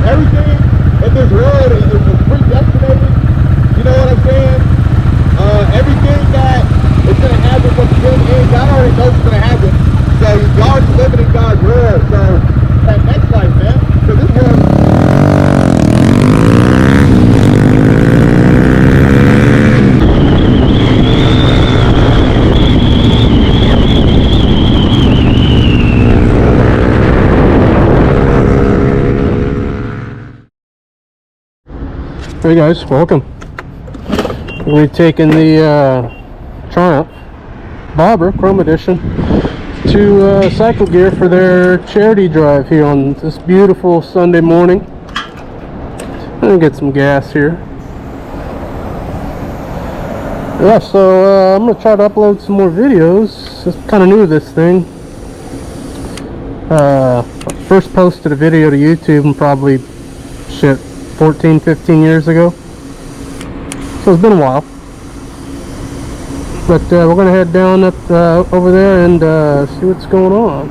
Because everything in this world is predestinated. You know what I'm saying? Everything that is going to happen from beginning to end, God already knows what's going to happen. So y'all are living in God's world. So that next life, man. So this world. Hey guys, welcome. We're taking the Triumph Bobber Chrome Edition to Cycle Gear for their charity drive here on this beautiful Sunday morning. I'm gonna get some gas here. Yeah, so I'm gonna try to upload some more videos. It's kind of new to this thing. First posted a video to YouTube and probably 14-15 years ago, so it's been a while, but we're gonna head down up over there and see what's going on.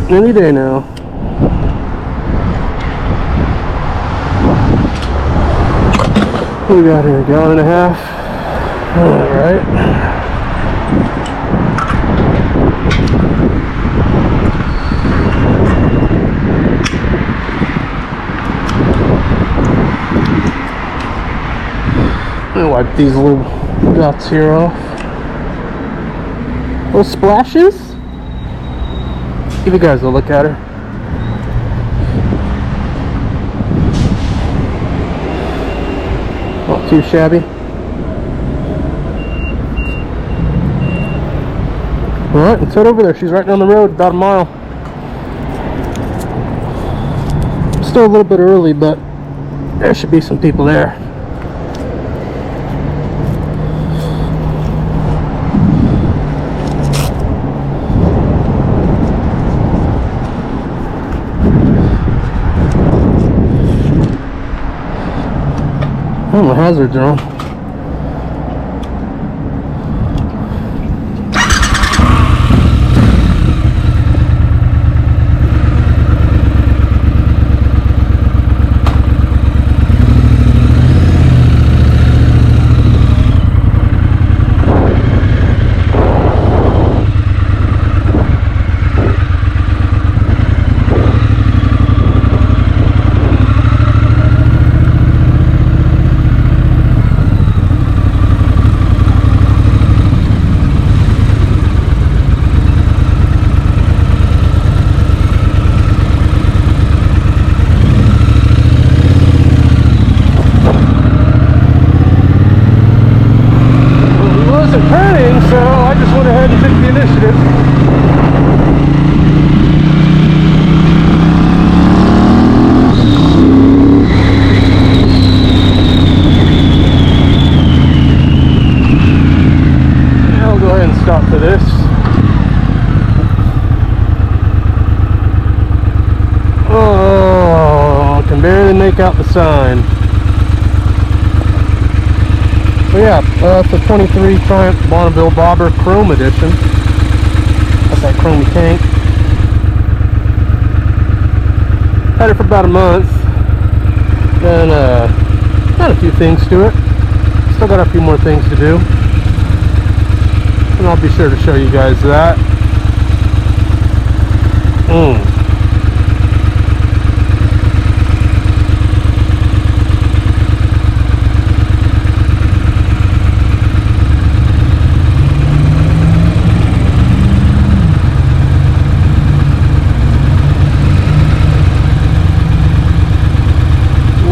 Any day now. What we got here? A gallon and a half. All right. I'm gonna wipe these little dots here off. Little splashes. Give you guys a look at her. Not too shabby. Alright, let's head over there. She's right down the road, about a mile. Still a little bit early, but there should be some people there. Oh, my hazards are on. Turning, so I just went ahead and took the initiative. I'll go ahead and stop for this. Oh, I can barely make out the sign. So yeah, it's a 23 Triumph Bonneville Bobber Chrome Edition. That's that chromey tank. Had it for about a month. Then got a few things to it. Still got a few more things to do. And I'll be sure to show you guys that. Ooh,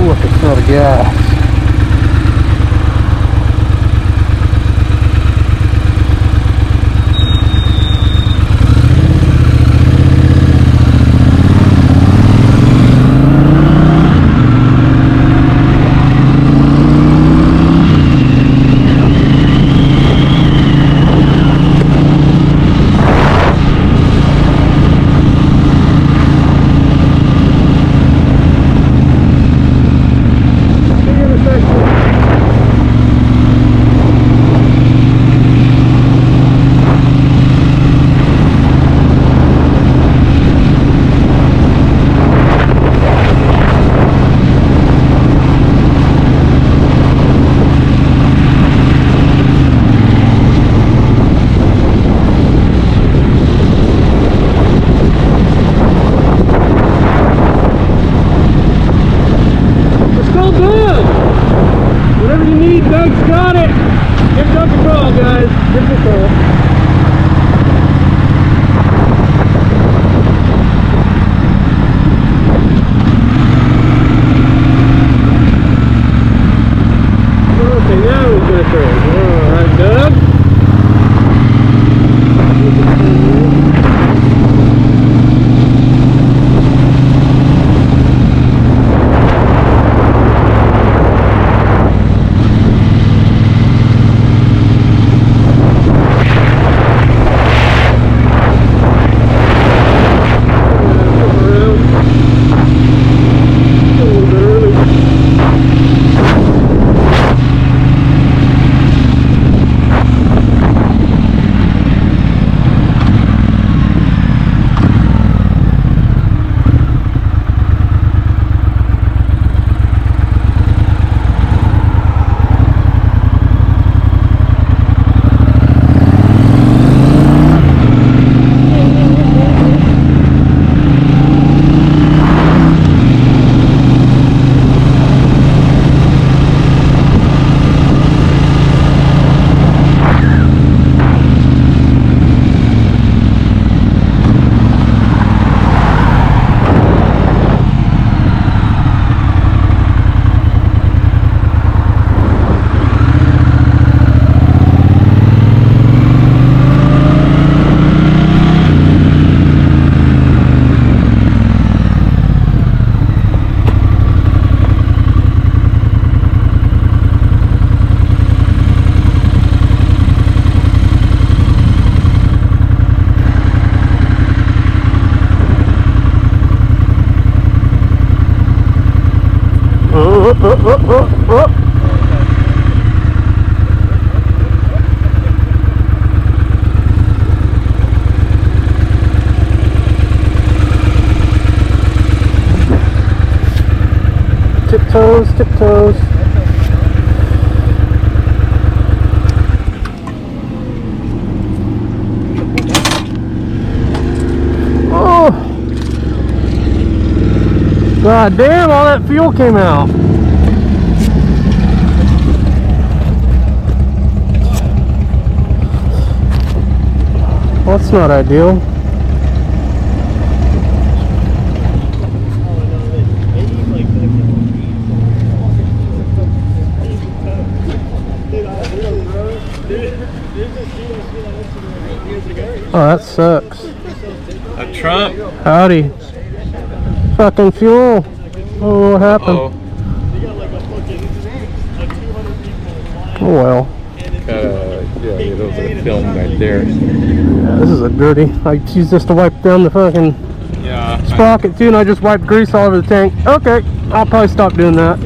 I can smell the gas. speed. Doug's got it. Give Doug control, guys. Give control. Okay, now we're gonna turn. All right, Doug. Tiptoes, tiptoes. Oh! God damn, all that fuel came out. Well, that's not ideal. Oh, that sucks. A Trump. Howdy. Fucking fuel. Oh, what happened? Oh well. Yeah, those are the film right there. Yeah, this is a dirty. I used this to wipe down the fucking sprocket too, and I just wiped grease all over the tank. Okay, I'll probably stop doing that.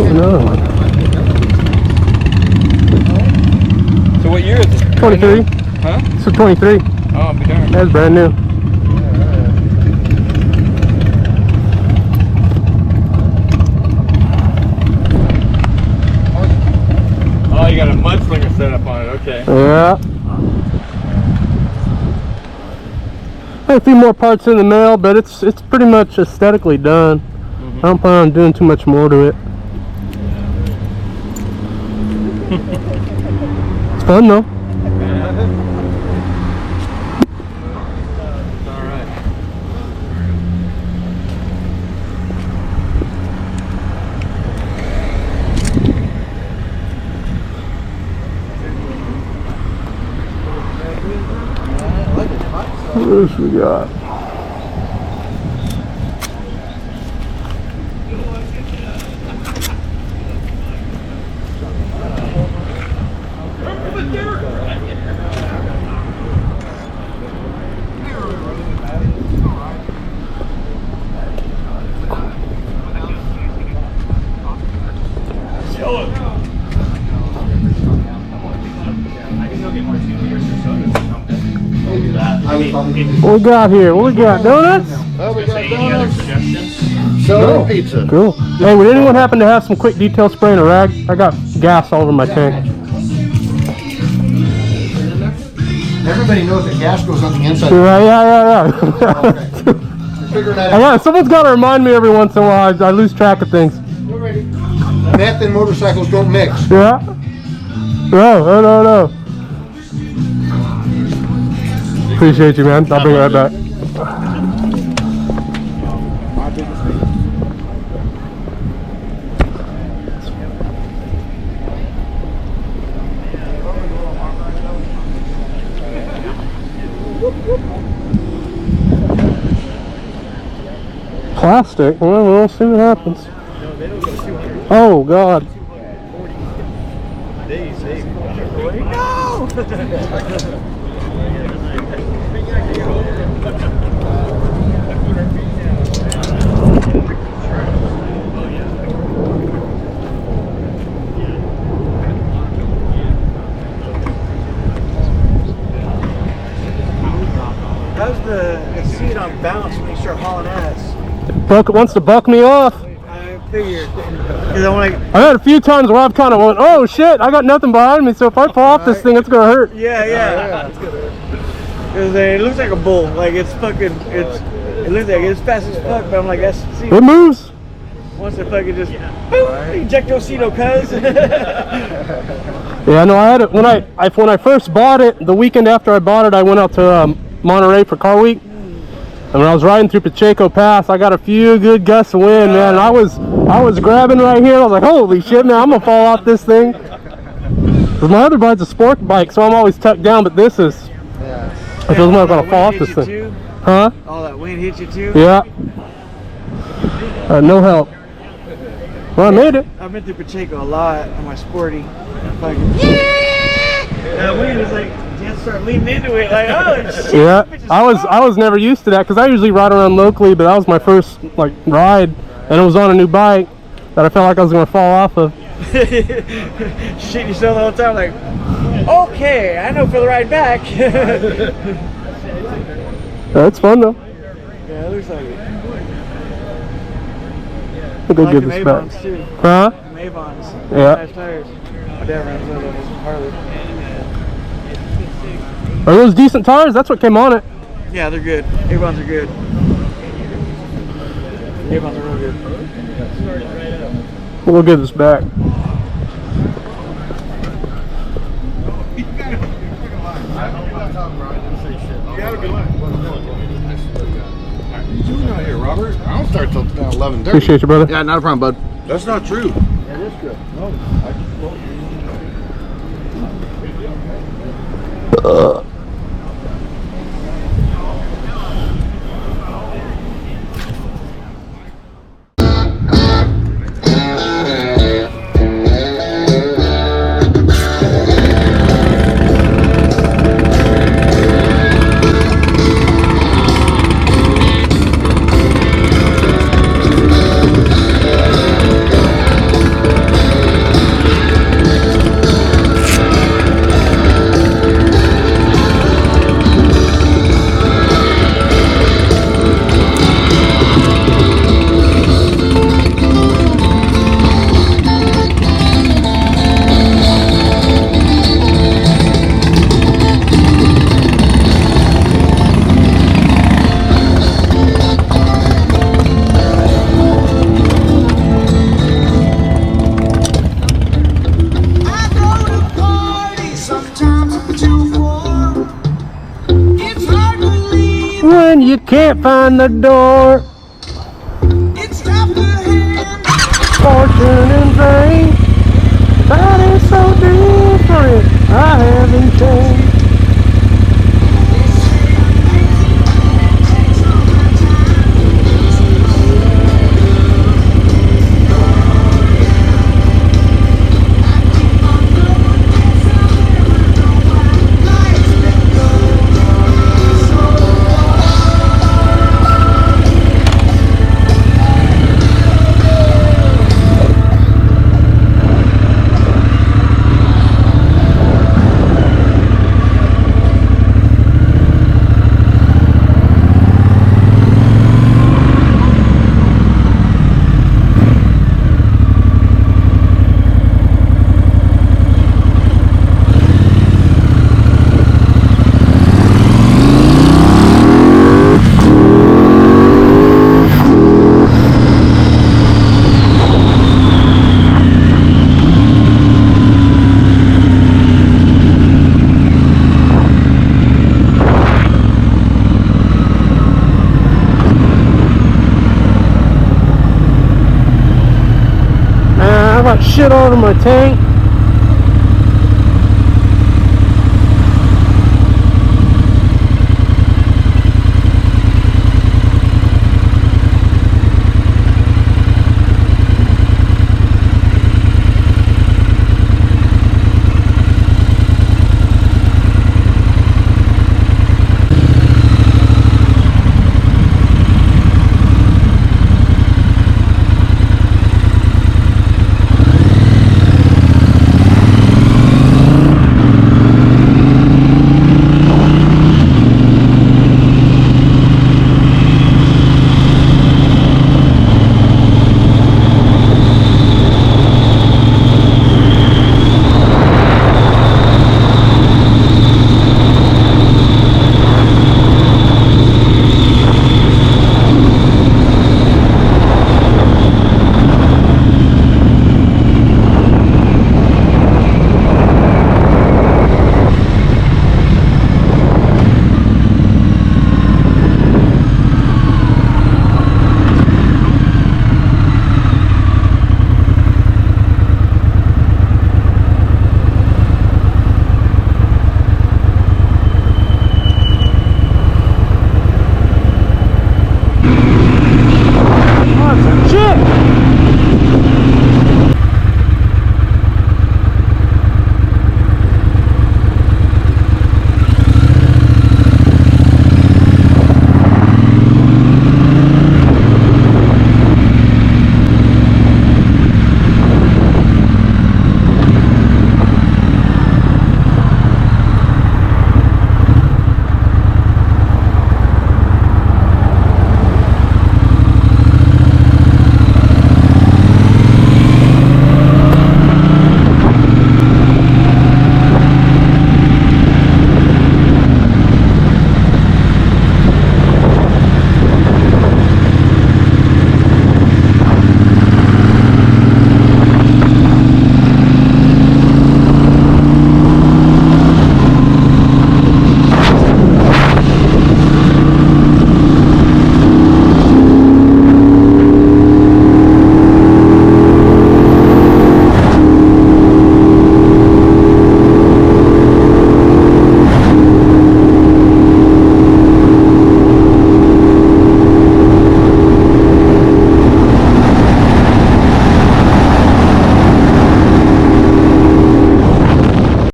Another one. So what year is it? 23. Huh? It's a 23. Oh, I'll be darned. That's brand new. Oh, you got a mudslinger set up on it. Okay. Yeah. I have a few more parts in the mail, but it's pretty much aesthetically done. I don't plan on doing too much more to it. It's fun though. All right. What else we got? What we got here? What we got? Donuts? Oh, we got donuts. So pizza. Cool. Hey, would anyone happen to have some quick detail spray and a rag? I got gas all over my tank. Everybody knows that gas goes on the inside. Yeah. Okay. Figure that out. Yeah, someone's got to remind me every once in a while. I lose track of things. Meth and motorcycles don't mix. Yeah. No. Appreciate you, man. I'll bring it right back. Plastic? Well, we'll see what happens. Oh, God. How's the seat on balance when you start hauling ass? Wants to buck me off. I figured. Because I'm like, I had a few times where I've kind of went, oh shit, I got nothing behind me, so if I fall off this thing, it's gonna hurt. yeah. Because it looks like a bull. Like it looks like it's fast as fuck, but I'm like, that's see. It moves. Once the fucking just boom, ejectocito, cuz. Yeah, no, I had it when I first bought it. The weekend after I bought it, I went out to Monterey for Car Week, and when I was riding through Pacheco Pass, I got a few good gusts of wind, man. And I was grabbing right here. I was like, holy shit, man, I'm gonna fall off this thing. Cause my other bike's a sport bike, so I'm always tucked down, but this is. I feel like I'm gonna fall off this thing. Too? Huh? All that wind hit you too? Yeah. No help. Well, I made it. I've been through Pacheco a lot on my sporty. Fucking that wind is like, you have to start leaning into it, like, oh shit. Yeah, I was never used to that because I usually ride around locally, but that was my first like ride, and it was on a new bike that I felt like I was gonna fall off of. Shit yourself all the time, like, okay, I know for the ride back. That's fun though. Yeah, it looks like it. I'll go I get like this the back. Mavons too. Huh? Mavons. Yeah. Nice tires. My dad runs those on his Harley. Are those decent tires? That's what came on it. Yeah, they're good. Mavons are good. Mavons are real good. We'll get this back. What are you doing out here, Robert? I don't start till 11:30. Appreciate you, brother. Yeah, not a problem, bud. That's not true. That is good. No, I just wrote When you can't find the door, fortune and vain. That is so different. I haven't changed. shit out of my tank.